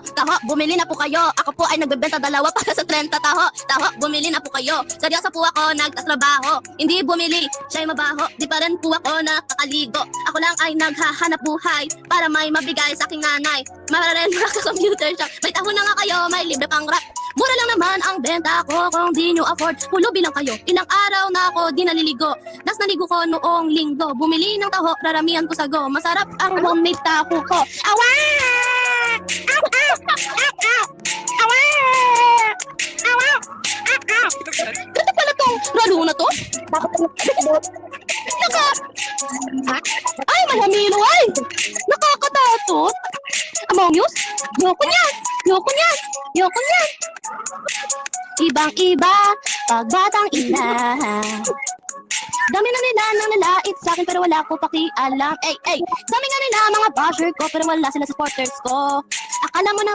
Taho, bumili na po kayo. Ako po ay nagbebenta dalawa para sa 30 taho. Taho, bumili na po kayo. Seryoso po ako nagtatrabaho. Hindi bumili, siya'y mabaho. Di pa rin po ako nakakaligo. Ako lang ay naghahanap buhay para may mabigay sa aking nanay. Maraming computer shop. May taho na nga kayo, may libre pang rap. Mura lang naman ang benta ko kung di nyo afford. Hulubi lang kayo. Ilang araw na ako di naliligo. Das naligo ko noong linggo. Bumili ng taho, raramihan ko sago. Masarap ang homemade taho ko. Awa! Aw! Aw! Aw! Aw! Awa! Aw! Aw! Aw! Ganda pala tong lalo na to. Naka... Ay, malamilo ay! Nakakatatot. Among Us? Yoko niyan! Yoko niyan! Yoko niyan! Ibang-iba, pagbatang ina. Dami na nila nang nalait sa akin pero wala ko pakialam. Dami nga nila mga basher ko pero wala sila supporters ko. Akala mo na